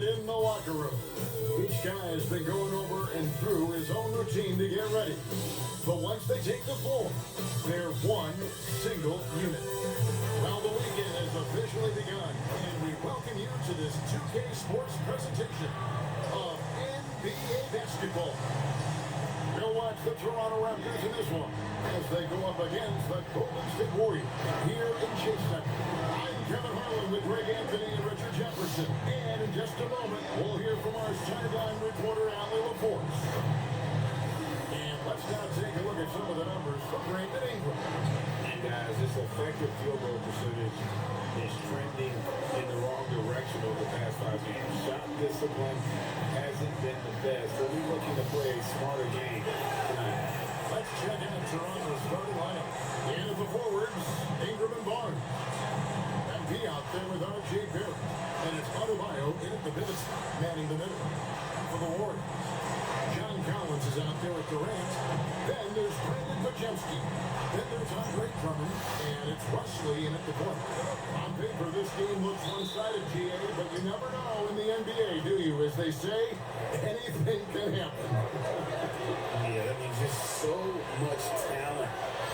And in the locker room, each guy has been going over and through his own routine to get ready. But once they take the floor, they're one single unit. Well, the weekend has officially begun, and we welcome you to this 2K Sports presentation of NBA basketball. We'll watch the Toronto Raptors in this one as they go up against the Golden State Warriors here in Chase Center. I'm Kevin Harlan with Greg Anthony and Richard Jefferson. And in just a moment, we'll hear from our sideline reporter, Allie LaForce. And let's now take a look at some of the numbers for Brandon Ingram. And guys, this effective field goal percentage is trending in the wrong direction over the past 5 games. Shot discipline hasn't been the best, so we're looking to play a smarter game tonight. Let's check out Toronto's starting lineup. In at the forwards, Ingram and Barnes. MP out there with R.J. Barrett. And it's Adebayo in at the pivot, manning the middle. For the Warriors, John Collins is out there with Durant. Then there's Brandon Podziemski. Then there's Andre Drummond. And it's Rusley in at the point. On paper, this game looks one-sided, GA, but you never know in the NBA, do you? As they say, anything can happen. Yeah, I mean, just so much talent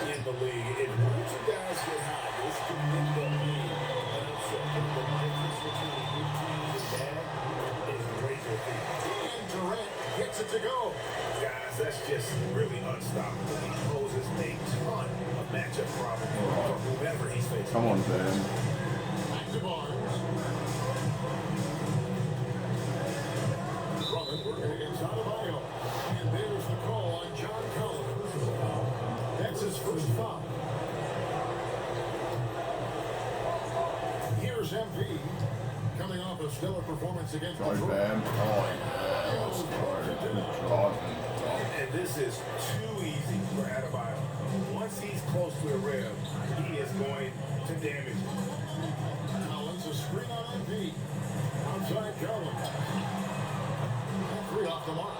in the league. If once you guys get hot, this can end up being an upset. The difference between good teams and bad is razor thin. And Durant gets it to go. Guys, that's just really unstoppable. He poses a ton of matchup problems for whoever he's facing. Come on, Ben. Back to Barnes. Drummond working against Adebayo. And there's the call on John Collins. That's his first foul. Here's MP. Coming off a stellar performance against Sorry, Detroit. Ben. Oh, yeah. Sorry. Good job. And this is too easy for Adebayo. Once he's close to the rim, he is going to damage it. Collins, a screen on MP. Outside Collins. And three off the mark.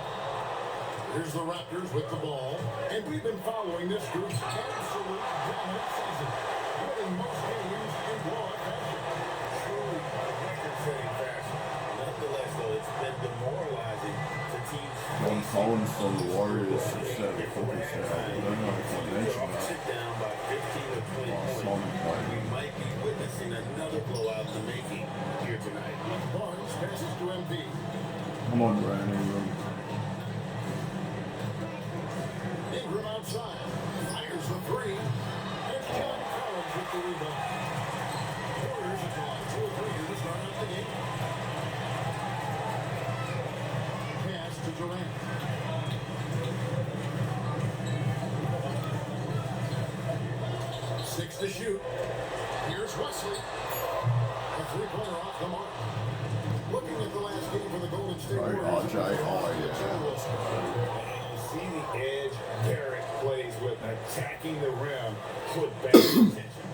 Here's the Raptors with the ball. And we've been following this group's absolute dominant season. Winning most games in blowout fashion. Truly record-setting fashion. Nonetheless, though, it's been demoralizing to teams. John Collins from the Warriors said it focus out. I don't know if I mentioned that. Sit down by 15 or 20 points. We might be witnessing another blowout in the making here tonight. Barnes passes to MP. Come on, Brandon Ingram. Ingram outside. Fires the three. And John Collins with the rebound. Warriors have gone 2 or 3 here to start out the game. Pass to Durant. Six to shoot. Here's Wesley. A three-pointer off the mark. Looking at the last game for the Golden State Right, Warriors. RJ. Oh, yeah. You see the edge Garrett plays with, attacking the rim with bad intention.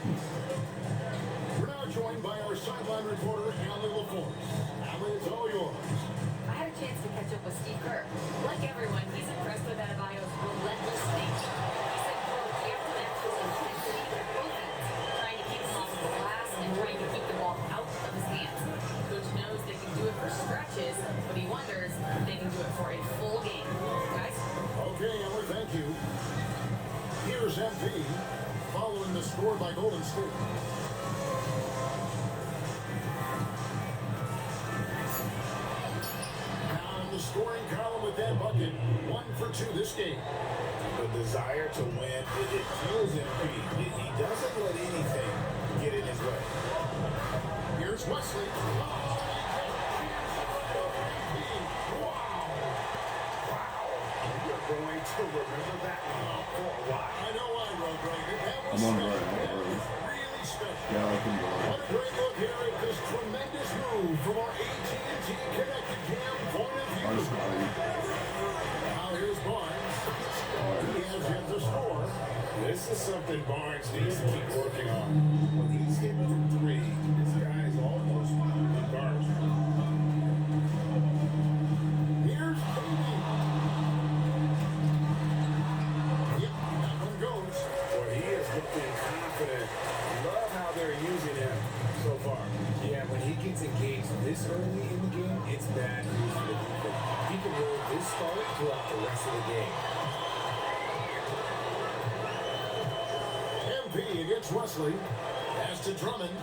We're now joined by our sideline reporter, Allie LaForce. Allie, it's all yours. I had a chance to catch up with Steve Kerr. Like everyone, he's impressed with Adebayo's relentless nature. He said, quote, after that was intensity on both ends, trying to keep him off the glass and trying to keep the ball out of his hands. Coach knows they can do it for stretches, but he wonders if they can do it for a full game. Guys? Okay, Allie, thank you. Here's MP following the score by Golden State. Now in the scoring column with that bucket, 1 for 2 this game. The desire to win, it fuels him. He doesn't let anything get in his way. Here's Wesley. Wow. You're going to remember that one for a while. I know I wrote right. That was I'm on special. right. That was really special. Yeah, I can go. What a great look here at this tremendous move from our AT&T Connected Cam point of I just view. got it. Now here's Barnes. He has yet to score. This is something Barnes needs to keep working on. When he's hitting from 3, this guy is almost guarded. Here's KD. Yep, that one goes. Well, he is looking confident. Love how they're using him so far. Yeah, when he gets engaged this early in the game, it's bad news for the defense. He can roll this start throughout the rest of the game. MP against Wesley. Pass to Drummond.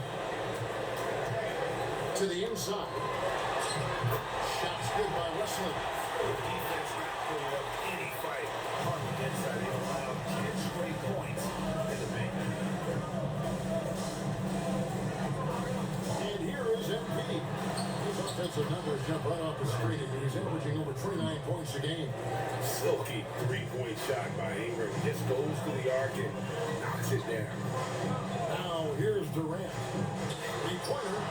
To the inside. Shots good by Wesley. The defense not putting up any fight on the inside. They allowed 10 straight points in the paint. And here is MP. His offensive numbers jump right off the screen, and he's averaging over 29 points a game. Silky three-point shot by Ingram. Just goes to the arc and knocks it down. Now here's Durant. Three-pointer.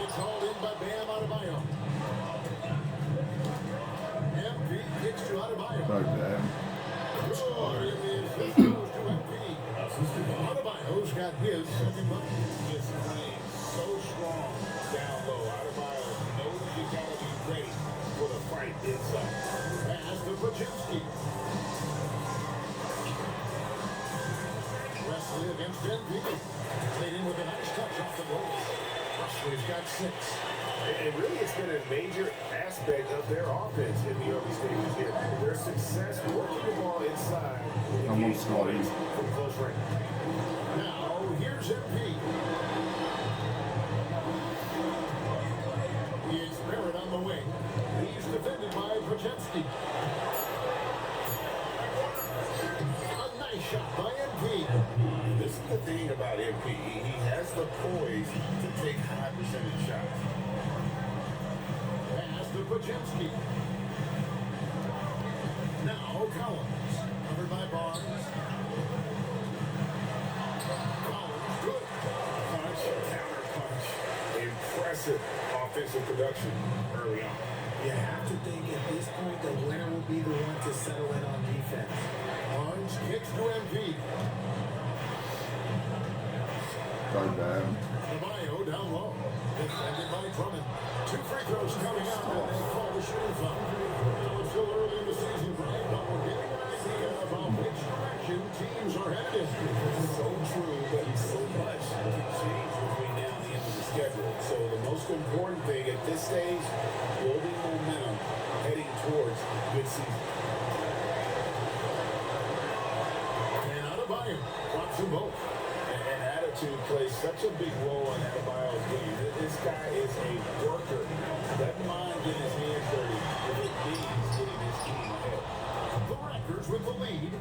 It's hauled in by Bam Adebayo. MP kicks to Adebayo. So damn. Oh, it is. This goes to MP. Adebayo's got his second bucket. Just playing so strong down low. Adebayo knows you gotta be ready for the fight inside. Pass to Podziemski. Wesley against MP. Played in with a nice touch off the glass. Wesley's got 6. And really, it's been a major aspect of their offense in the early stages here. Their success working the ball inside. Come on, Scotty. From close range. Now, here's MP. It's Barrett on the wing. He's defended by Podziemski. A nice shot by MP. This is the thing about MP. He has the poise to take high percentage shots. Pass to Podziemski. Now Collins. Covered by Barnes. Collins, good. Punch, counter punch. Impressive offensive production early on. You have to think at this point the winner will be the one to settle in on defense. Barnes kicks to MP. So damn. Adebayo down low. Defended by Drummond. 2 free throws coming up, and they call the shooting foul. Now it's still early in the season, Brian, but we're getting an idea about which direction teams are headed in. So true, but so much can change between now and the end of the schedule. So the most important thing at this stage, building momentum, heading towards good season. And Adebayo drops them both. And attitude plays such a big role in Adebayo's game. This guy is a worker. Doesn't mind getting his hands dirty if it means getting his team ahead. The Raptors with the lead.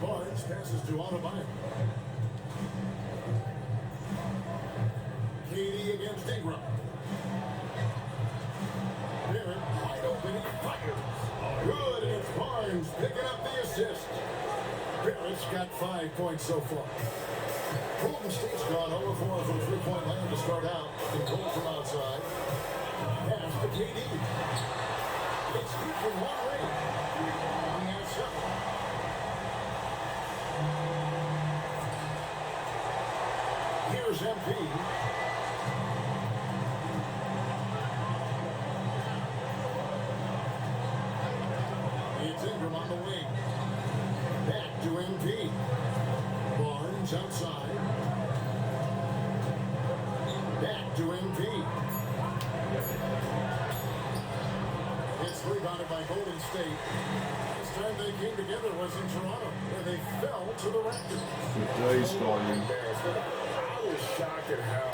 Barnes passes to Adebayo. KD against Ingram. Barrett wide open, he fires. Good, and it's Barnes picking up the assist. Barrett's got 5 points so far. Golden State's gone 0-4 from three-point land to start out. Control from outside. Pass to KD. It's good from one range. He has 7. Here's MP. It's Ingram on the wing. Back to MP. Barnes outside. Back to MP. It's rebounded by Golden State. Last time they came together was in Toronto, where they fell to the Raptors. Good day, Scotty. I was shocked at how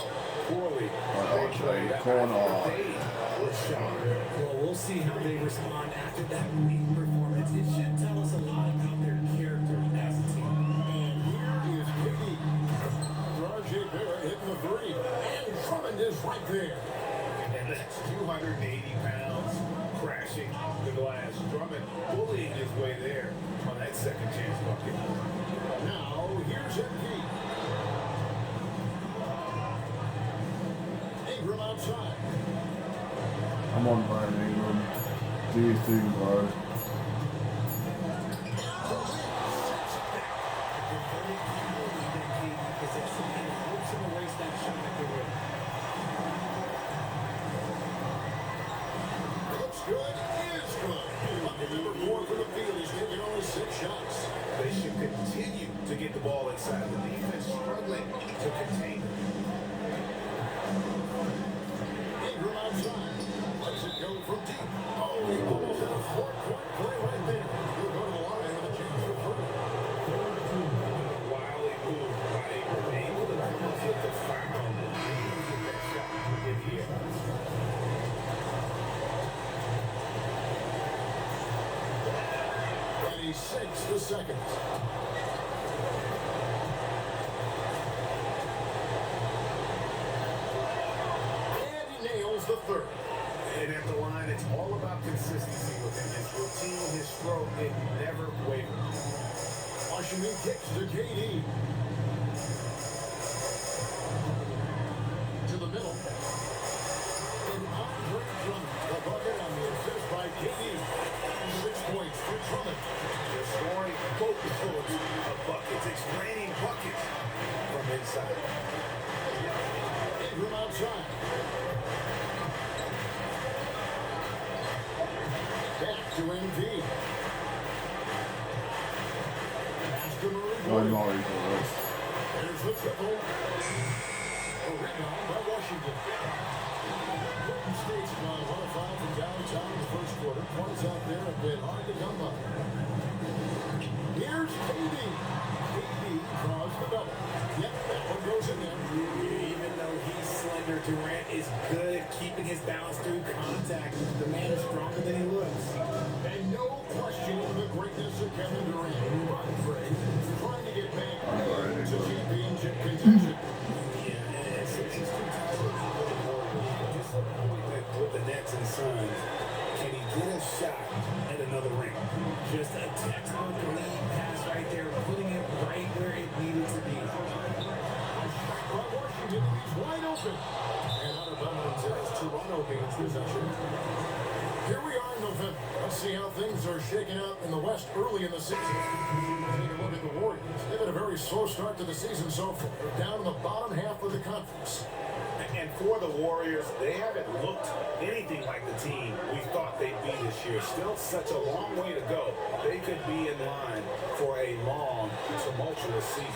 poorly I'll they say, played that. corner. They were shocked. Well, we'll see how they respond after that weak performance. It should tell us a lot about their character as a team. And here is KD. RJ Barrett hitting the 3. And Drummond is right there. And that's 280 pounds crashing the glass. Drummond bullying his way there on that second chance bucket. Now, here's MP. Ingram outside. Come on, man, Ingram. Do your thing, bro. Looks good, is good. Bucket number 4 for the field. He's taking only 6 shots. They should continue to get the ball inside. The defense struggling to contain it. 66 seconds. And he nails the third. And at the line, it's all about consistency with him. His routine, his stroke, it never wavers. Washington kicks to KD. To the middle. And Andre Drummond, the bucket on the assist by KD. 6 points for Drummond. They're scoring boatloads of buckets. It's raining buckets from inside. Ingram outside. Back to MD. Pass to Murray. I'm already close. There's the triple. A rebound by Washington. Golden State's gone 1-5 from downtown in the first quarter. Points out there have been hard to come by. Here's KD. KD draws the double. Yep, that one goes in there. Even though he's slender, Durant is good at keeping his balance through contact. The man is stronger than he looks. And no questioning the greatness of Kevin Durant. But Greg, trying to get back to championship contention. Yeah, and since he's too tired for the Warriors, just like with the Nets and Suns, can he get a shot at another ring? Just a textbook lead pass right there, putting it right where it needed to be. By Washington, he's wide open. And out of bounds as Toronto gains possession. Here we are in November. Let's see how things are shaking out in the West early in the season. Take a look at the Warriors. They've had a very slow start to the season so far. They're down in the bottom half of the conference. And for the Warriors, they haven't looked anything like the team we thought they'd be this year. Still such a long way to go. They could be in line for a long, tumultuous season.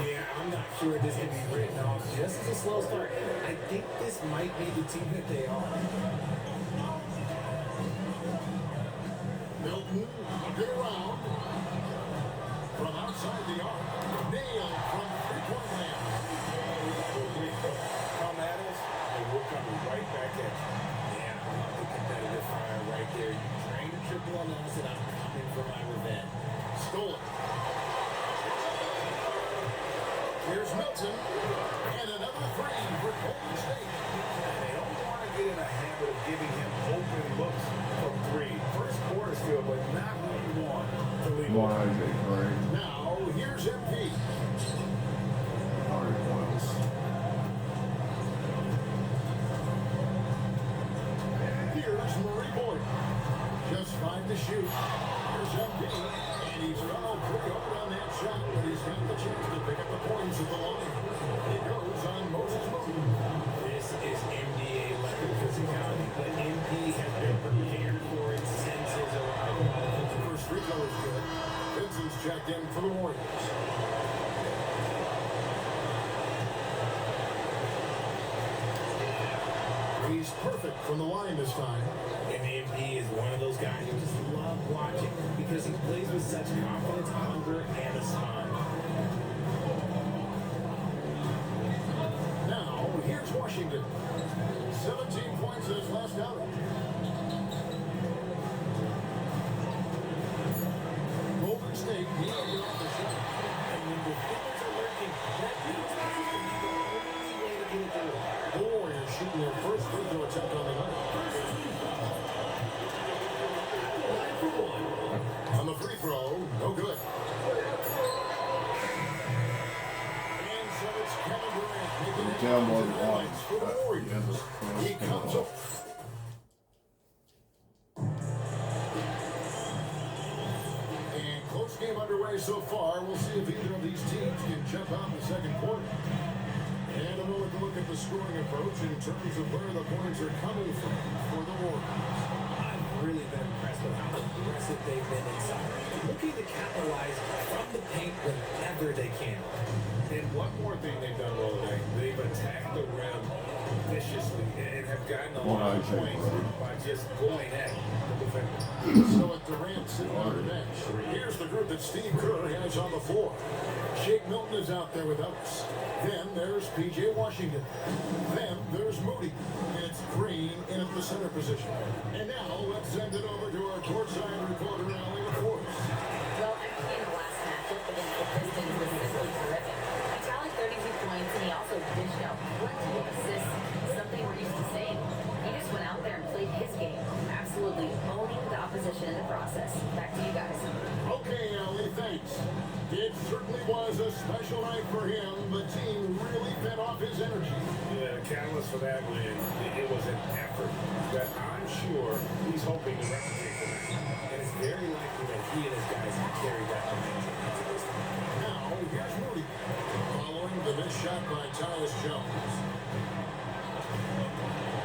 Yeah, I'm not sure this can be written off just as a slow start. I think this might be the team that they are. Milton looking around. From outside the arc. Nailed from three-point land. Come at us, and we're coming right back at you. Yeah, I love the competitive fire right there. You drain a triple on us, and I'm coming for my revenge. Stole it. Here's Milton. And another three for Golden State. And they don't want to get in a habit of giving him open looks from three. First quarter still, but not what you want to leave One on. IJ, right? Now, here's MP. Already points. Here's Murray Boyd. Just 5 to shoot. Here's MP. And he's fouled pretty hard on that shot, but he's got the chance to pick up the points at the line. It goes on Moses Moody. This is NBA level physicality, but MP has been prepared for it since his arrival. The first free throw is good. Vincent's checked in for the Warriors. He's perfect from the line this time. And MP is one of those guys you just love watching because he plays with such confidence, hunger, and a smile. Now, here's Washington. 17 points in his last outing. Golden State needed off the shot. And when defenders are lurking, that means this is going to be the only way to get it through. The Warriors shooting their first free throw attempt on the night. On the free throw, no good. And so it's Kevin Durant making it Down by into the one. points for the Warriors. He comes up. And close game underway so far. We'll see if either of these teams can jump out in the second quarter. And a moment to look at the scoring approach in terms of where the points are coming from for the Warriors. I've really been impressed with how aggressive they've been inside, looking to capitalize from the paint whenever they can. And one more thing they've done well today, they've attacked the rim viciously and have gotten a lot of points by just going at the defender. So at Durant sitting on the bench. Here's the group that Steve Kerr has on the floor. Shake Milton is out there with us. Then there's P.J. Washington. Then there's Moody. And it's Green in at the center position. And now let's send it over to our courtside reporter, Allie LaForce. In the last matchup against the Pistons was simply terrific. He tallied 32 points, and he also dished out plenty of assists, something we're used to seeing. He just went out there and played his game, absolutely owning the opposition in the process. Back to you guys. Okay, Allie, thanks. It certainly was a special night for him. The team really fed off his energy. Yeah, the catalyst for that win, it was an effort that I'm sure he's hoping to replicate tonight. And it's very likely that he and his guys have carried that momentum into this one. Now, here's Moody. Following the missed shot by Tyus Jones.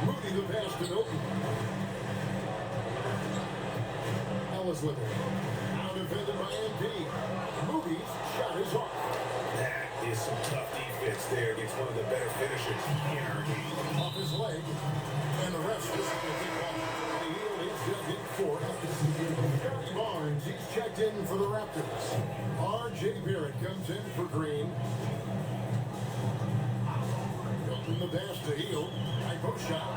Moody the pass to Milton. Ellis with it. Now defended by MP. Moody's shot is off. That is some tough defense there against one of the better finishers in our game. Off his leg. And the rest is the kick-off. The heel is dug in for. Scotty Barnes, he's checked in for the Raptors. R.J. Barrett comes in for Green. Milton the pass to Heel. High post shot.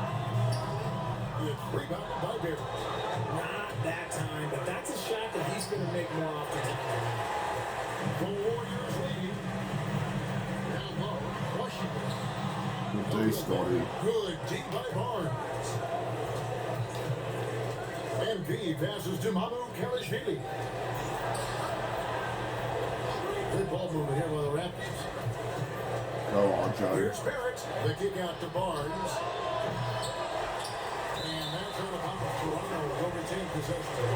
It's rebounded by Barrett. Not that time, but that's a shot that he's going to make more often than not. The Warriors leading. Down low. Washington. Good day, Scotty. Good D by Barnes. MP passes to Mamu Kalashvili. Good ball movement here by the Raptors. Go on, Joe. Here's Barrett. The kick out to Barnes. And that's out of bounds. Toronto will retain possession.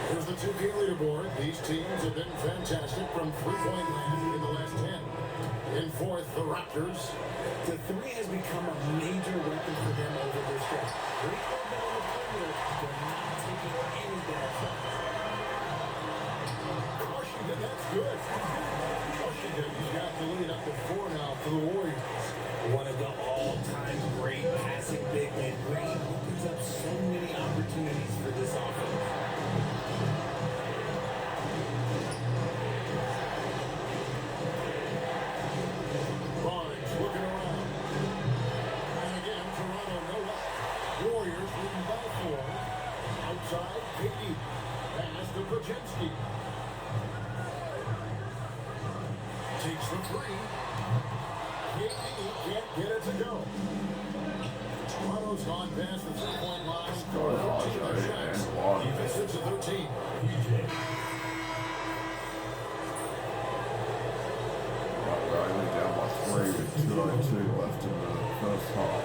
Here's the 2K leaderboard. These teams have been fantastic from three-point land in the last 10. In fourth, the Raptors. The three has become a major weapon for them over their stretch. Pretty good on the perimeter. They're not taking any bad shots. Washington, that's good. Washington, he's got the lead up to 4 now for the Warriors. One of the all-time great passing big men. Green opens up so many opportunities for this offense. Barnes looking around. And again, Toronto no luck. Warriors leading by 4. Outside, KD. Pass to Brzezinski. Takes the 3. KD can't get it to go. Toronto's gone past the 3-point line. Oh, 13 yeah, shots. and one. Defensive to 13. Right, we're only down by 3 with 2:02 left in the first half.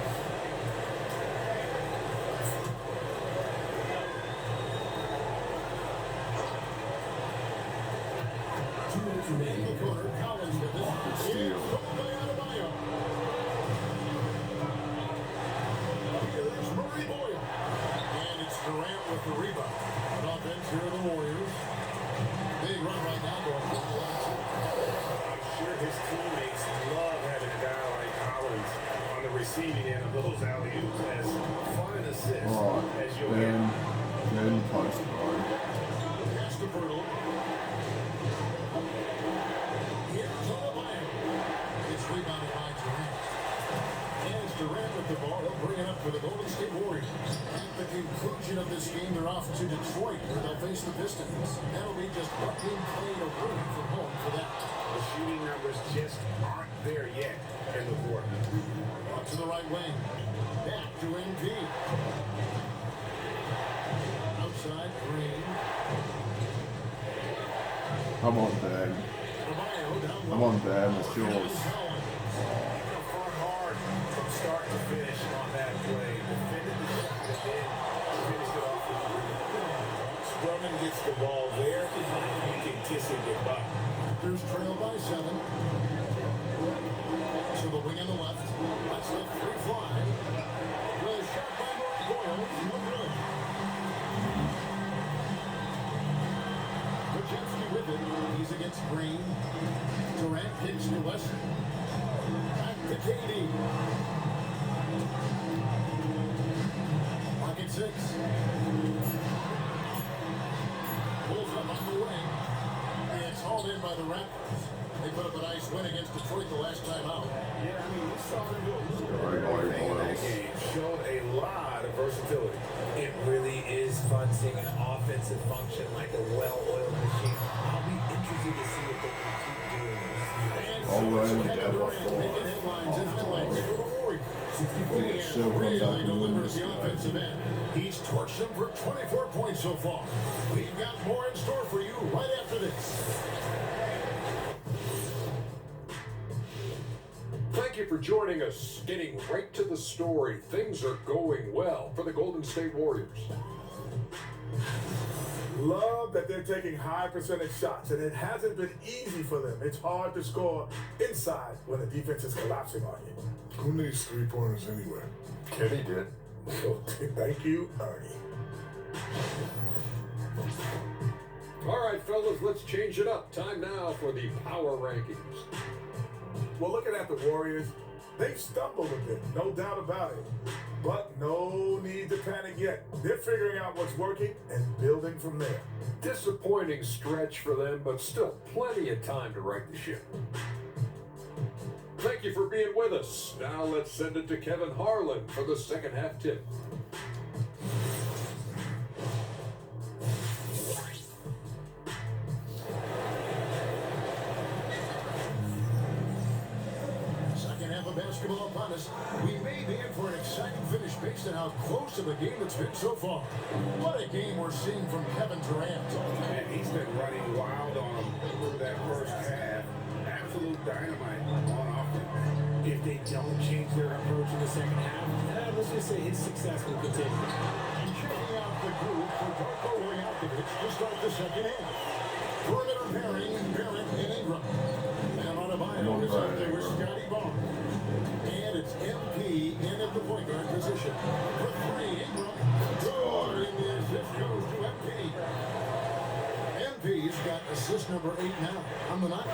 In the corner, Collins with it. Good steal. Here's by Adebayo. Here's Murray Boyle. And it's Durant with the rebound. On offense here are the Warriors. Big run right now going for the last 2. I'm sure his teammates love having a guy like Collins on the receiving end of those alley-oops as fun an assist Alright, as you'll get. then post, bro. Pass to Brutal. Here's Adebayo. It's rebounded by Durant. And it's Durant with the ball. He'll bring it up for the Golden State Warriors. At the conclusion of this game, they're off to Detroit, where they'll face the Pistons. That'll be just one game played a room from home for that. The shooting numbers just aren't there yet in the quarter. Up to the right wing. Back to MP. Outside, Green. Come on, Dad. Adebayo down low. Come on, Dad. It's yours. Collins. Fought hard from start to finish on that play. Defended the shot and then finished it off with the rebound. Strowman gets the ball there. You can kiss it goodbye. Raptors trail by 7. To the wing on the left. Let's let 3 fly. The shot by Murray Boyle. No good. Brzezinski with it. He's against Green. Durant kicks to Western. Back to KD. Pocket 6. Pulls up on the wing. And it's hauled in by the Raptors. They put up a nice win against Detroit the last time out. Yeah, I mean, we saw them do a little Right, bit of everything in that Boyles. game. Showed a lot of versatility. It really is fun seeing an offense offensive function like a well-oiled machine. I'll be interested to see if they can keep doing this. Already Kevin down by Durant 4. making headlines and highlights for the Warriors. Yeah, still comes Really back and wins delivers this the guy. offensive end. He's torched them for 24 points so far. We've got more in store for you right after this. Thank you for joining us. Getting right to the story, things are going well for the Golden State Warriors. Love that they're taking high percentage shots, and it hasn't been easy for them. It's hard to score inside when the defense is collapsing on you. Who needs three-pointers anyway? Kenny did. So thank you, Ernie. All right, fellas, let's change it up. Time now for the power rankings. Well, looking at the Warriors, they've stumbled a bit, no doubt about it. But no need to panic yet. They're figuring out what's working and building from there. Disappointing stretch for them, but still plenty of time to right the ship. Thank you for being with us. Now let's send it to Kevin Harlan for the second half tip. Second half of basketball upon us. We may be in for an exciting finish based on how close of a game it's been so far. What a game we're seeing from Kevin Durant. Man, he's been running wild on them through that first half. Absolute dynamite on offense. If they don't change their approach in the second half, let's just say his success will continue. And checking out the group for Darko Rajakovic to start the second half. Perimeter pairing, Barrett and Ingram. And Adebayo is out there with Scotty Barnes. And it's MP in at the point guard position. For three, Ingram. Good, and the assist goes to MP. MP's got assist number 8 now on the night.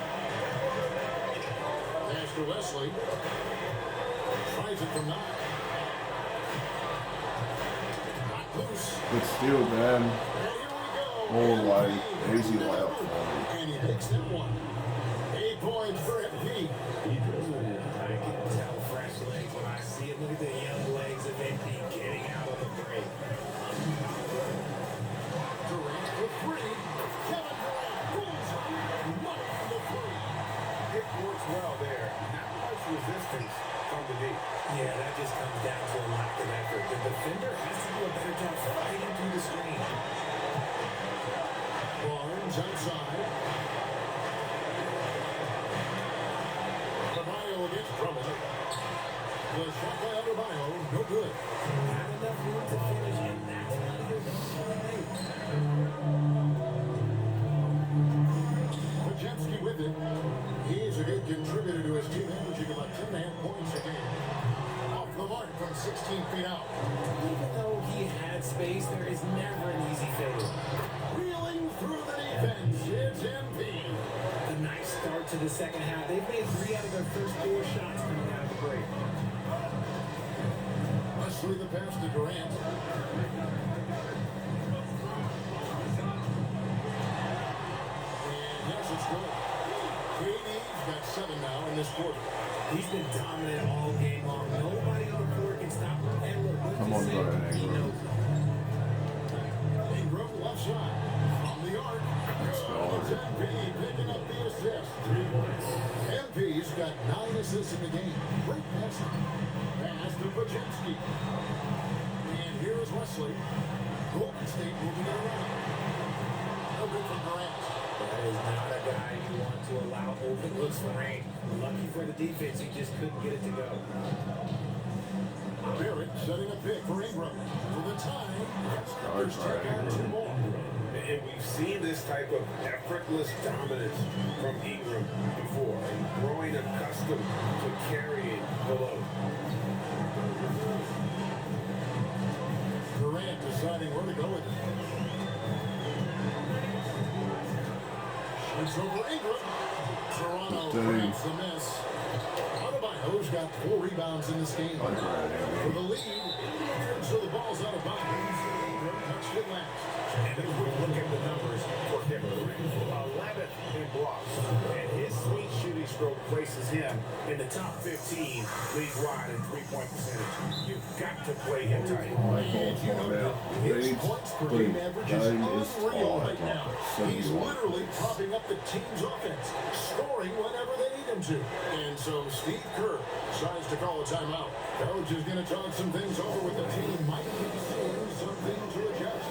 Pass to Wesley. Tries it from 9. Not loose. But still, man, And here we go. all like MP. easy layup for him. And he makes that one. 8 points for MP. I can tell fresh legs when I see it. Look at the young legs of MP getting out of the break. Durant for 3. Kevin Durant pulls it. Money from the 3. It works well there. Not much resistance from the deep. Yeah, that just comes down to a lack of effort. The defender has to do a better job fighting through the screen. Barnes outside. Adebayo against Drummond. The shot by Adebayo, no good. Not enough room to finish, and that's how they're going to play. Pajemski with it. He's a good contributor to his team, averaging about 10.5 points a game. Off the mark from 16 feet out. Even though he had space, there is never an easy failure. Reeling through the defense, it's MP. A nice start to the second half. They've made 3 out of their first 4 shots coming out of the break. Wesley the pass to Durant. And yes, it's good. KD's got 7 now in this quarter. He's been dominant all game long. Nobody on the court can stop him. And look, let's Come just on, say Brian he Ingram. knows it. Ingram left side. From the arc. It's MP picking up the assist. 3 points. MP's got 9 assists in the game. Great passing. Pass to Pajemski. And here is Wesley. Golden State moving it around. No good from Durant. That is not a guy you want to allow open looks for rain. Lucky for the defense, he just couldn't get it to go. Barrett setting a pick for Ingram. For the time, Raptors take out 2 more. And we've seen this type of effortless dominance from Ingram before, and growing accustomed to carrying the load. Durant deciding where to go with it. Shoots over Ingram. Toronto grabs the miss. Adebayo's got 4 rebounds in this game. For the lead, so the ball's out of bounds. Ingram touched it last. And as we look at the numbers for Kevin Durant, 11th in blocks, and his sweet shooting stroke places him in the top 15 league-wide in three-point percentage. You've got to play him tight. And you know that his points per game average is unreal right now. He's literally propping up the team's offense, scoring whenever they need him to. And so Steve Kerr decides to call a timeout. Coach is going to talk some things over with the team. Might be seeing something to adjust.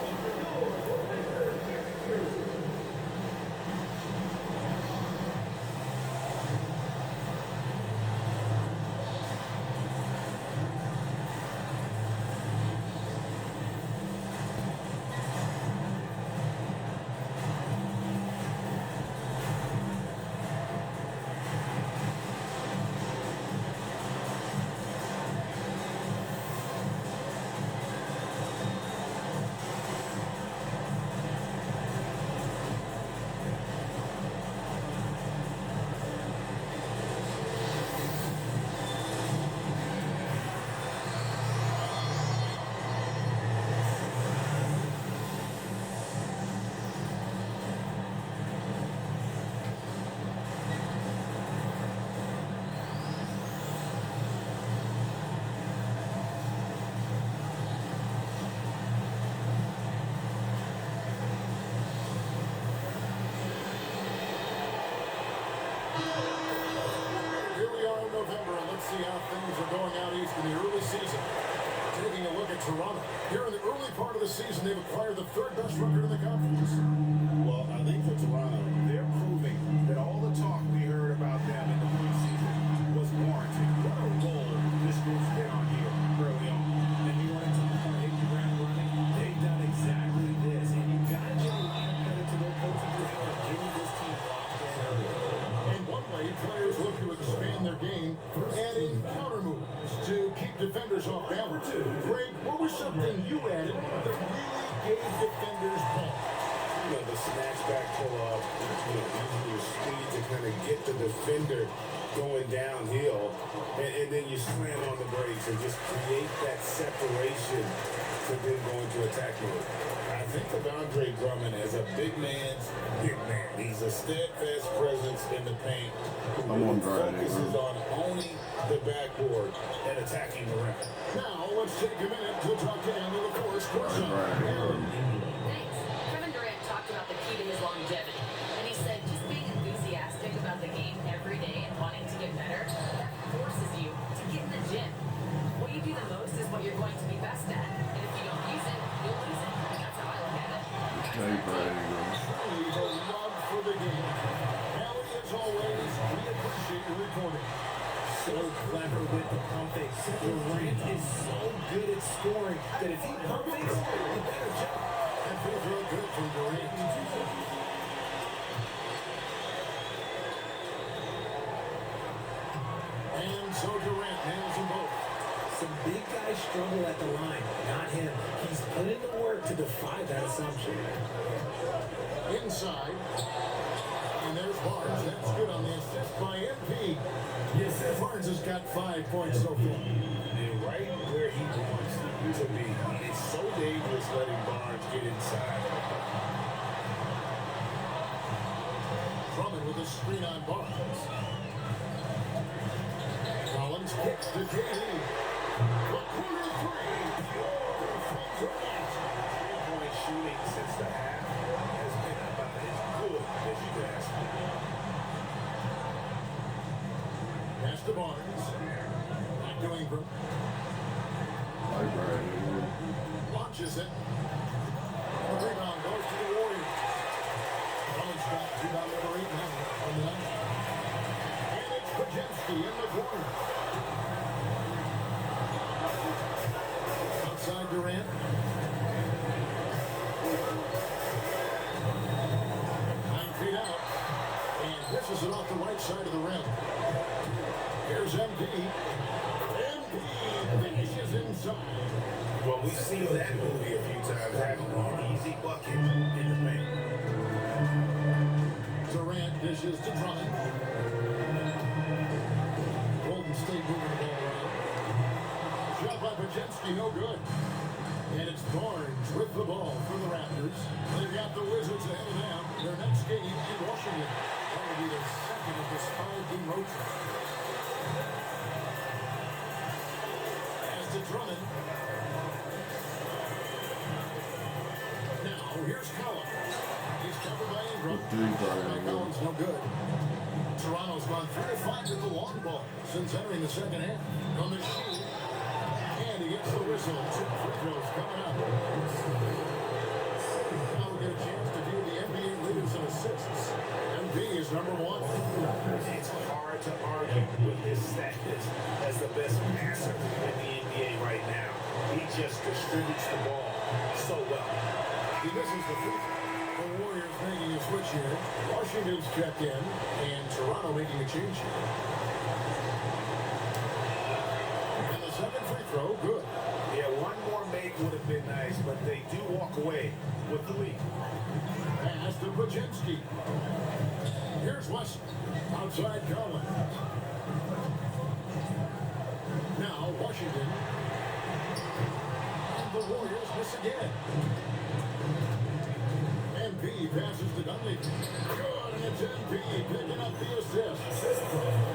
November, and let's see how things are going out east in the early season. Taking a look at Toronto. Here in the early part of the season, they've acquired the third best record in the conference. Well, I think for Toronto, they're proving that all the talk we heard about them in the preseason was warranted. What a role this group's been on here early on. And you want to talk about hitting the ground running? They've done exactly this. And you got to give a lot of credit to their coaching for getting this team locked in early. And one way players look to expand their game, adding counter moves to keep defenders off balance. Greg, what was something you added that really gave defenders pause? You know, the snatchback pull-up, using your speed to kind of get the defender going downhill, and then you slam on the brakes and just create that separation to then go into attack mode. I think of Andre Drummond as a big man's big man. He's a steadfast presence in the paint who really focuses on owning the backboard and attacking the rim. Now, let's take a minute to talk to Andrew LaForce. Thanks. Kevin Durant talked about the key to his longevity, and he said just being enthusiastic about the game every day and wanting to get better, that forces you to get in the gym. What you do the most is what you're going to be best at, and if you don't use it, you'll lose it. That's how I look at it. Truly the love for the game. Allie, as always, we appreciate your reporting. So clever with the pump fakes. Durant is so good at scoring that if he pump fakes, he better jump. That feels real good from Durant. And so Durant nails them both. Some big guys struggle at the line, not him. He's put in the work to defy that assumption. Inside. And there's Barnes. That's good on the assist by MP. Yes, Barnes has got 5 points so far. And right where he wants to be. It's so dangerous letting Barnes get inside. Drummond with a screen on Barnes. Collins kicks to KD. The corner three. From Durant. Three-point shooting since the half has been about as good as you can ask for. Pass to Barnes. Back to Ingram. Launches it. The rebound goes to the Warriors. Collins got rebound number 8 now on the night. And it's Pajemski in the corner. Outside Durant. 9 feet out. And dishes it off the right side of the rim. Here's MP. MP finishes inside. Well, we've seen that movie a few times, having an easy bucket in the paint. Durant dishes to Drummond. Golden State moving the ball around. Shot by Pajemski, no good. And it's Barnes with the ball for the Raptors. They've got the Wizards ahead of them. Their next game in Washington. That will be the second of this 5-game road trip. As to Drummond. Now, here's Collins. He's covered by Ingram. By Collins, no good. Toronto's gone 3-5 with the long ball since entering the second half. On the shoot. And he gets the whistle. 2 free throws coming up. Now we get a chance to view the NBA leaders in assists. MB is number 1. It's hard to argue with his status as the best passer in the NBA right now. He just distributes the ball so well. He misses the free throw. The Warriors making a switch here. Washington's checked in, and Toronto making a change here. And the second free throw, good. Yeah, one more make would have been nice, but they do walk away with the lead. Pass to Baczynski. Here's West. Outside Collins. Now Washington. And the Warriors miss again. MP passes to Dunleavy. Good, and it's MP picking up the assist.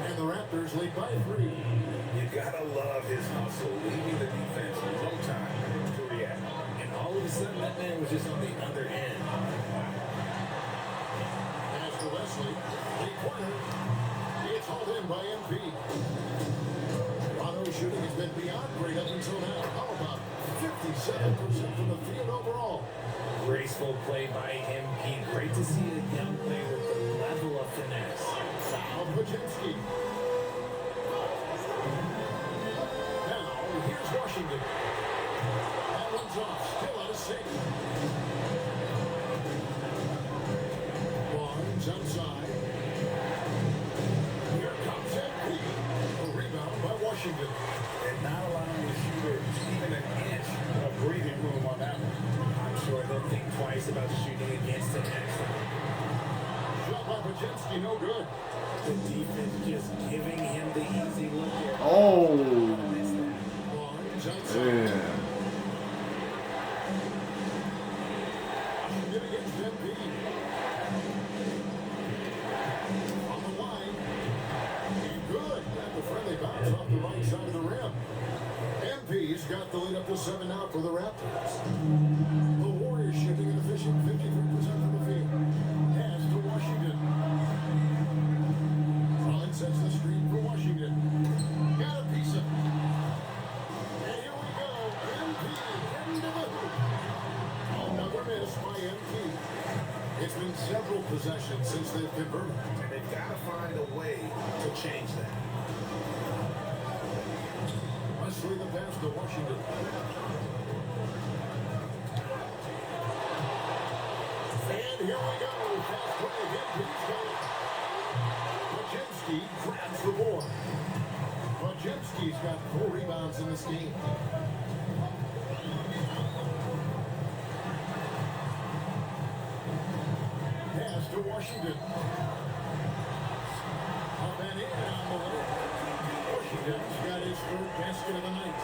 And the Raptors lead by 3. You gotta love his hustle, leaving the defense no time to react. And all of a sudden, that man was just on the other end. Pass to Wesley. Three-pointer. It's hauled in by MP. Toronto's shooting has been beyond great up until now. How about 57% from the field overall? Graceful play by MP. Great to see a young player with the level of finesse. Foul Baczynski. Now, here's Washington. That one's off. Still out of 6. Barnes outside. Here comes MP. A rebound by Washington. And not allowing the shooter even an inch of breathing room on that one. I'm sure they'll think twice about shooting against the next. Shot by Baczynski, no good. The defense just giving him the easy look there. Oh, Barnes outside. yeah. Washington against MP. On the line. And good. Got the friendly bounce off the right side of the rim. MP's got the lead up to 7 now for the Raptors. The Warriors shooting an efficient 53% from the field. Pass to Washington. Collins sets the screen for Washington. Got a piece of it. And here we go. MP into the hoop. Another miss by MP. It's been several possessions since they've converted. And they've got to find a way to change that. Wesley the pass to Washington. And here we go. Fast break. MP's got it. Baczynski grabs the board. Baczynski's got 4 rebounds in this game. Pass to Washington. Up and in on the way. Washington's got his 3rd basket of the night.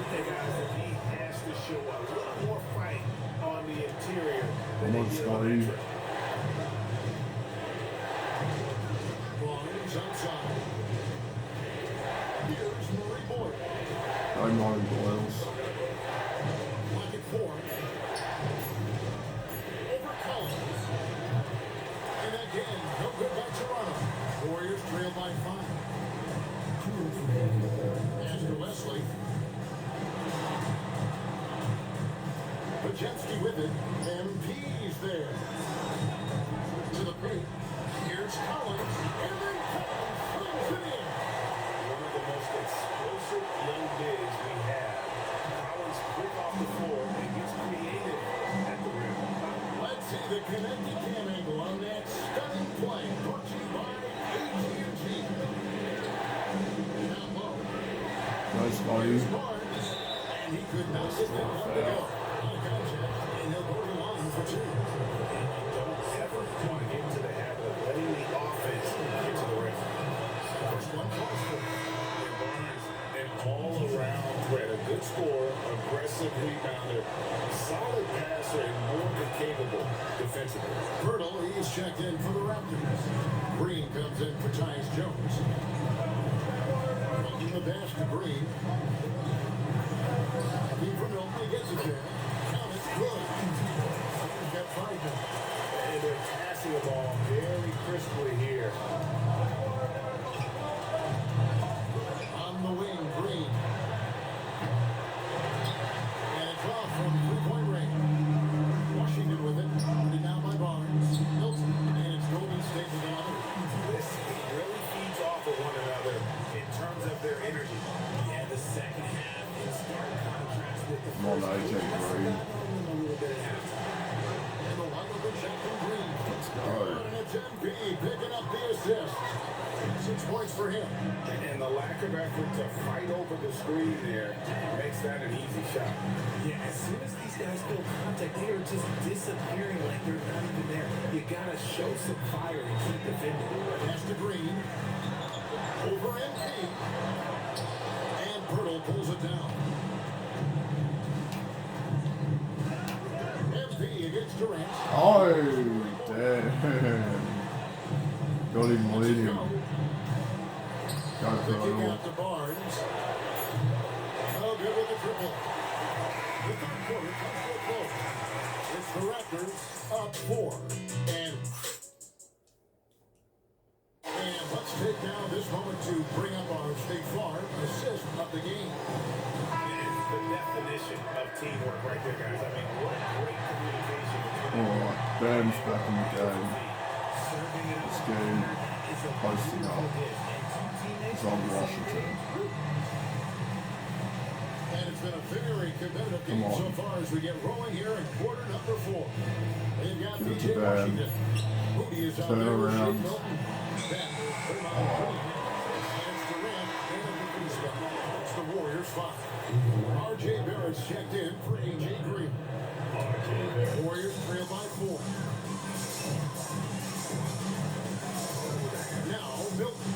Hey guys, if he has to show a little more fight on the interior than Come on, he did on Scotty. that trip. Barnes outside. Here's Murray Boyd. I know Boyles. Pocket 4. Over Collins. And again, no good by Toronto. Warriors trail by 5. Pass to Wesley. Baczynski with it. MP's there. To the paint. Here's Collins. And then Collins slings it in. One of the most explosive young bigs we have. Collins quick off the floor and gets creative at the rim. Let's see the connected cam angle on that stunning play. Brought to you by AT&T. Down low. Nice body. Here's Barnes. And he could not get that one to go. On a contact. And he'll go to the line for 2. And you don't ever want to get into the habit of letting the offense get to the rim. First one falls for. And Barnes and all-around threat. A good scorer, aggressive rebounder, solid passer, and more than capable defensively. Pirtle, he's checked in for the Raptors. Green comes in for Tyus Jones. Making the pass to Green. Looking for Milton, he gets it there. Count it, good. He's got 5 now. And they're passing the ball very crisply here. On the wing, Green. And it's off from 3-point range. Washington with it. Put it down by Barnes. Milton. And it's Golden State with another. This team really feeds off of one another in terms of their energy. Yeah, the second half in stark contrast with the Come on, AJ Green. a little bit at halftime. And the wide open shot from Green. Let's go. And it's MP picking up the assist. 6 points for him. And the lack of effort to fight over the screen there makes that an easy shot. Yeah, as soon as these guys feel contact, they are just disappearing like they're not even there. You gotta show some fire and keep defending. Pass to Green. Over MP. And Pirtle pulls it down. MP against Durant. Oh, damn. Got him leading. Go The kick Pirtle. out to Barnes. Oh, good with the triple. The third quarter comes to a close. It's the Raptors up 4. And let's take now this moment to bring up our State Farm assist of the game. It is the definition of teamwork right there, guys. I mean, what great communication between Oh, Bam's back in the game. Serving it This up game is a posting up. beautiful dish. And two teammates It's on Washington. And it's been a very competitive Come game on. so far as we get rolling here in quarter number 4. They've got Give it PJ to Bam. Washington. Moody is out Turn there with around. Shake Milton. Bam, put him on the Green. And it's Durant and the Kuzma. It's the Warriors 5. RJ Barrett's checked in for AJ Green. Warriors trail by 4. Now Milton.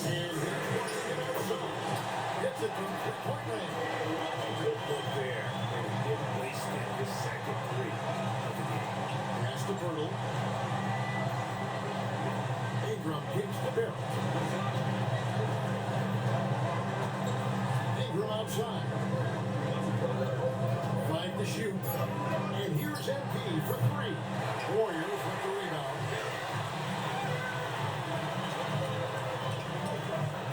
And here's Washington outside. Hits it from 3-point range. good look there. And he didn't waste it. His second three of the game. Pass to Pirtle. Ingram kicks to Barrett. Ingram outside. 5 to shoot. And here's MP for 3. Warriors with the rebound.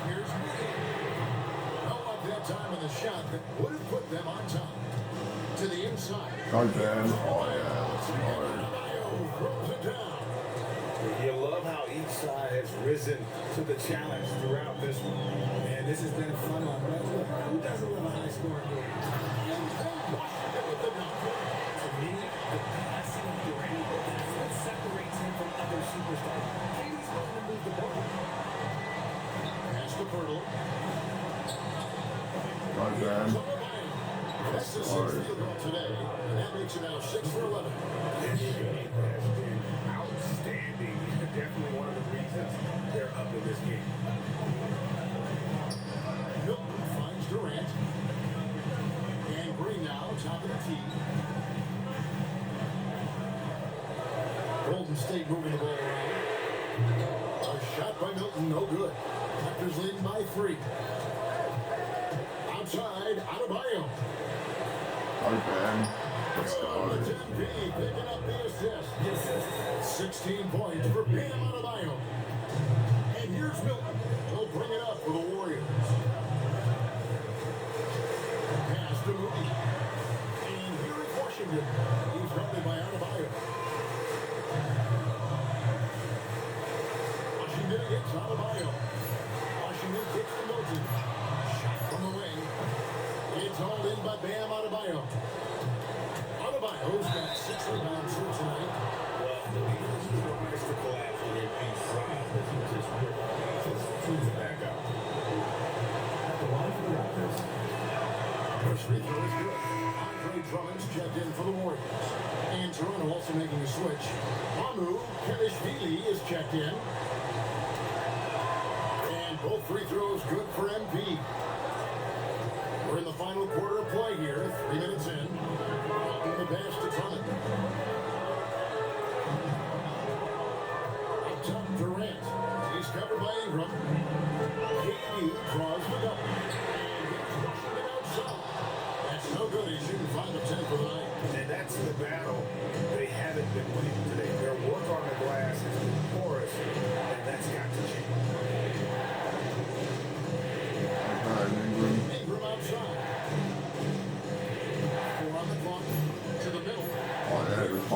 Here's Moody. No luck that time in the shot that would have put them on top. To the inside. Go Bam. Oh, yeah. Let's go. Adebayo throws it down. You love how each side has risen to the challenge throughout this one. Man, this has been a fun one. But look, who doesn't love a high-scoring game? Washington with the dunk. To me, the passing of Durant, that's what separates him from other superstars. KD's willing to move the ball. Pass to Pirtle. Go Bam. That's the 6th field goal today, and that makes it now 6 for 11. This game has been outstanding. Definitely one of the reasons they're up in this game. Milton finds Durant. And Green now, top of the tee. Golden State moving the ball around. A shot by Milton, no good. Raptors leading by 3. Outside, Adebayo. Go Bam. Let's go. It's MP picking up the assist. 16 points for Bam Adebayo. And here's Milton. He'll bring it up for the Warriors. Pass to Moody. And here is Washington. He's guarded by Adebayo. Washington against Adebayo. Washington kicks to Milton. Shot from the wing. It's hauled in by Bam Adebayo. Adebayo's got 6 rebounds here tonight. Well, the defense is nice to collapse on their inside, but he just puts it back out. At the line for the Raptors. First free throw is good. Andre Drummond's checked in for the Warriors. And Toronto also making a switch. Mamu Kelishvili is checked in. And both free throws good for MP.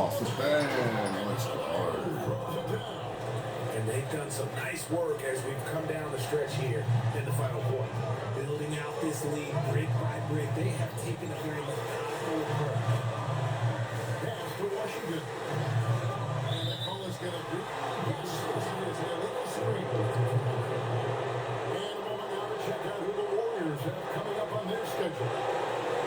off the band. Let's go. And they've done some nice work as we've come down the stretch here in the final quarter. Building out this lead brick by brick. They have taken a very methodical approach. Pass to Washington. And the call is going to be, yes, it is a little three. And a moment now to check out who the Warriors have coming up on their schedule.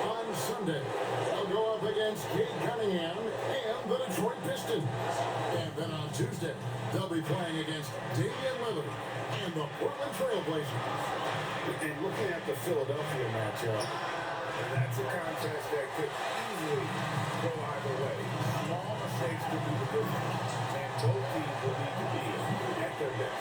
On Sunday, they'll go up against Cade Cunningham and the Detroit Pistons. And then on Tuesday, they'll be playing against Damian Lillard and the Portland Trail Blazers. And looking at the Philadelphia matchup, that's a contest that could easily go either way. Small mistakes could be the difference, and both teams will need to be at their best.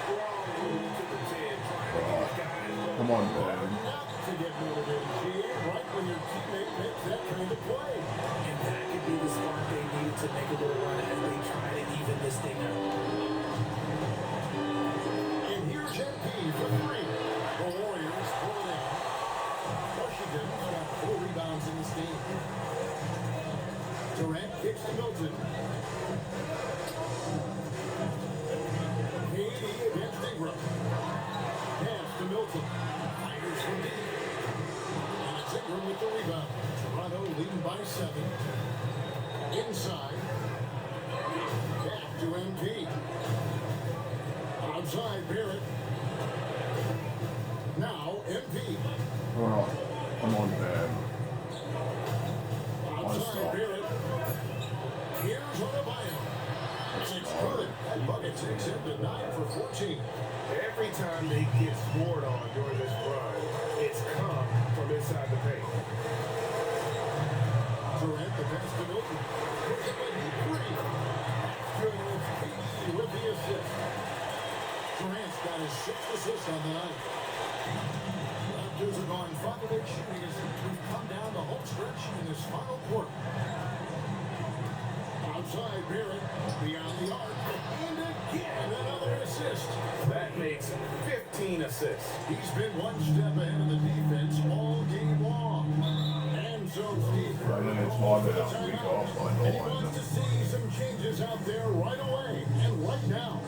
Strong move to the 10, trying to get these guys going. Come on, man. Not to get motivated, GA, right when your teammate makes that kind of play. And that could be the spark they need to make a little run as they try to even this thing out. And here's MP for three. The Warriors pull it in. Washington's got 4 rebounds in this game. Durant kicks to Milton. KD against Ingram. Pass to Milton. Fires from deep. And it's Ingram with the rebound. Toronto leading by 7. Inside. Back to MP. Outside Barrett. Now MP. Oh, come on, man. Outside Barrett. Here's Adebayo. It's good. That bucket takes him to 9 for 14. Every time they get scored on during this run, it's come from inside the paint. Durant the pass to Milton. Puts up a deep three. Good. KD with the assist. Durant's got his 6th assist on the night. Raptors are going 5 of 8 shooting as we've come down the home stretch in this final quarter. Outside Barrett, beyond the arc, and again another assist. That makes 15 assists. He's been one step ahead of the defense all game long. And so Steve Right in his ball down. Week off by and he no one. wants to see some changes out there right away and right now.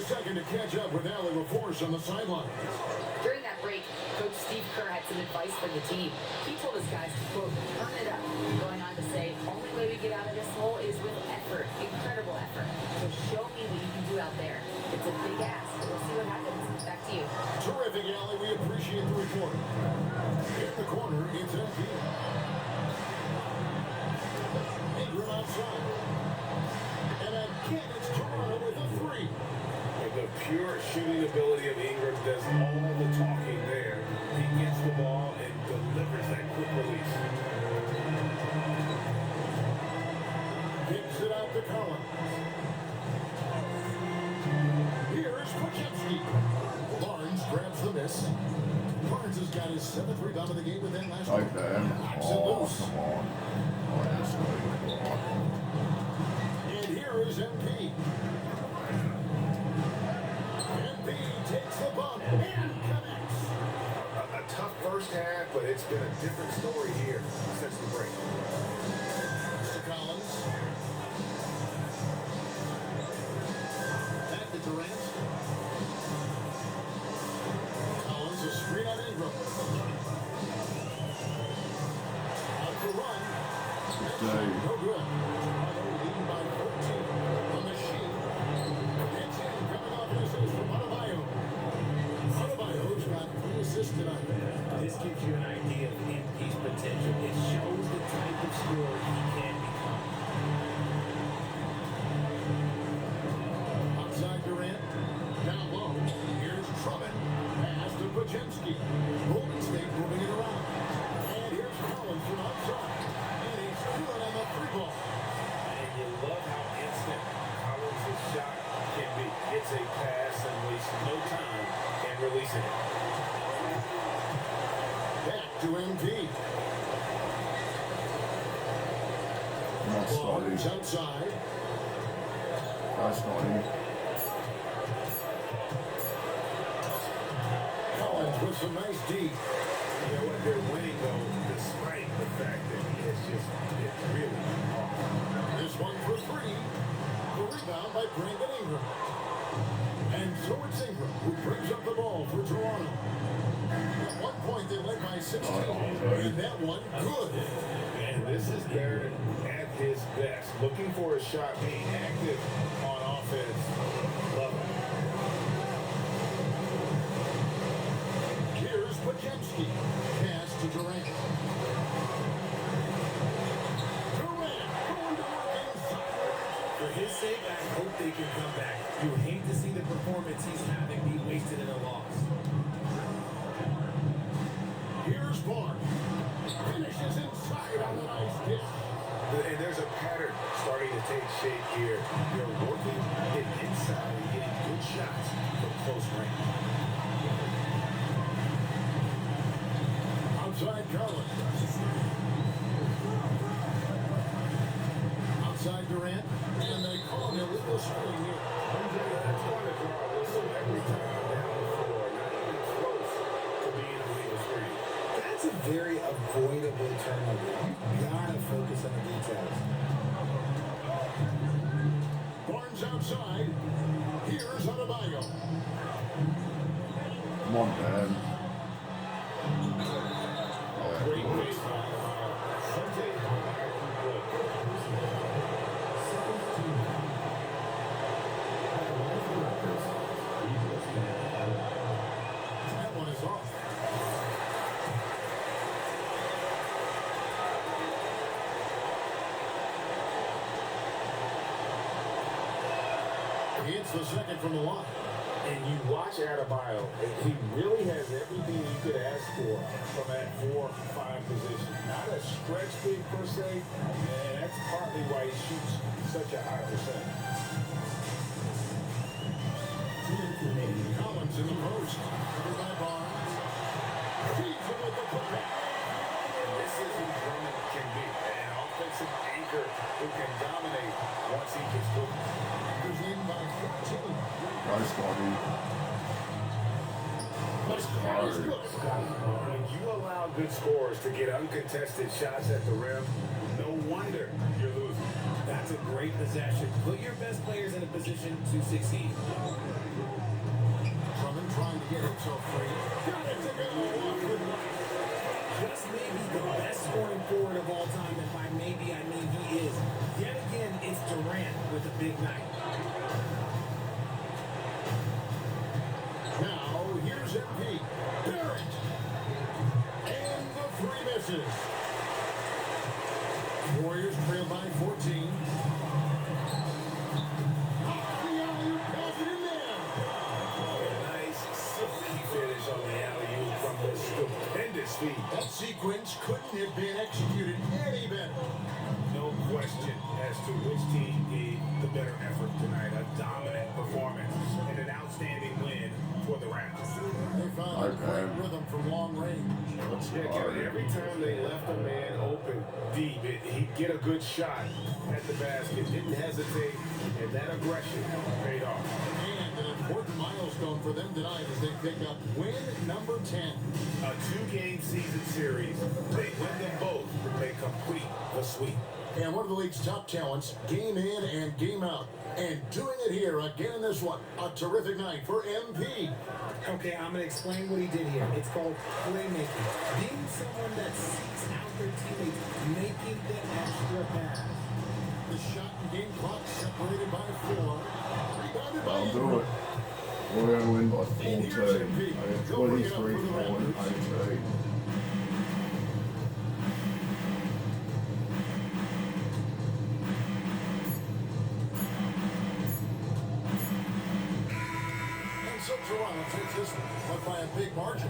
Second to catch up with Allie LaForce on the sideline. During that break, Coach Steve Kerr had some advice for the team. He told his guys to, quote, earn it up, going on to say, only way we get out of this hole is with effort, incredible effort. So show me what you can do out there. It's a big ask. We'll see what happens. Back to you. Terrific, Allie. We appreciate the report. In the corner, it's MP. Ingram outside. And again, it's Toronto with a 3. The pure shooting ability of Ingram does all the talking there. He gets the ball and delivers that quick release. Kicks it out to Collins. Here is Podziemski. Barnes grabs the miss. Barnes has got his 7th rebound of the game with that last one. Like that. Knocks it Oh, loose. come on. Oh, that's good. And here is MP. MP takes the bump and connects. A tough first half, but it's been a different story here since the break. To Collins. Back to Durant. Collins, a screen on Ingram. Out to run. No good. Toronto leading by 14 on the sheet. Gets in, coming off an assist from Adebayo. Adebayo's got 3 assists tonight. This gives you an idea of MP's potential. It shows the type of scorer he can become. Outside Durant. Down low. Here's Drummond. Pass to Podziemski. Golden State moving it around. And here's Collins from outside. And he's good on the 3-ball. And you love how instant Collins' shot can be. Gets a pass and wastes no time in releasing it. Back to MP. Come on, Barnes Scotty. outside. Go, Scotty. Collins with some nice D. You know what? They're winning, though, despite the fact that he has just hit really hard. This one for 3. The rebound by Brandon Ingram. And so it's Ingram who brings up the ball for Toronto. At one point they led by 16. And that one good. And this is Barrett at his best. Looking for a shot, being active on offense. Love it. Here's Podziemski. Pass to Durant. Durant going to work inside. For his sake, I hope they can come back. You hate to see the performance he's having be wasted in a loss. Here's Barnes. Finishes inside on the nice dish. And there's a pattern starting to take shape here. They're working, getting inside, and getting good shots from close range. Outside Collins. Outside Durant. And they call him illegal screen here. That's going to draw a whistle every time down the floor. Not even close to being a legal screen. That's a very avoidable turnover. You gotta focus on the details. Barnes outside. Here's Adebayo. Come on, Dan. Great baseline. Sunday, That one is off. He hits the second from the line. and you watch Adebayo, he really has everything you could ask for from that 4-5 position. Not a stretch big per se, and that's partly why he shoots such a high percentage. Collins in the post. Covered by Barnes. Feeds him with the putback. And this is who Drummond can be, an offensive anchor who can dominate once he gets moving. He's in by 14. Nice, Scotty. But Scott is good. When you allow good scorers to get uncontested shots at the rim, no wonder you're losing. That's a great possession. Put your best players in a position to succeed. Drummond trying to get himself free. Got it to go. Off with one. Just maybe the best scoring forward of all time, and by maybe I mean he is. Yet again, it's Durant with a big night. Now, here's MP. Barrett. And the three misses. Warriors trail by 14. The alley-oop pass it in there. Nice, silky finish on the alley-oop from the stupendous feed. That sequence couldn't have been executed any better. No question as to which team gave the better effort tonight. A dominant performance and an outstanding win for the Raptors. They found a great rhythm from long range. Yeah, Kevin, every time they left a man open deep, he'd get a good shot at the basket, didn't hesitate, and that aggression paid off. And an important milestone for them tonight as they pick up win number 10. A 2-game season series. They win them both. They complete the sweep. And one of the league's top talents, game in and game out. And doing it here again in this one. A terrific night for MP. Okay, I'm going to explain what he did here. It's called playmaking. Being someone that seeks out their teammates, making the extra pass. The shot and game clock separated by 4. Rebounded by I'll do Ingram. it. We're going to win by 14. I got 23 for 18. And so Toronto takes this one, but by a big margin.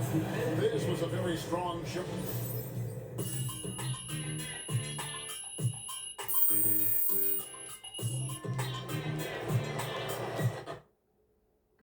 This was a very strong show.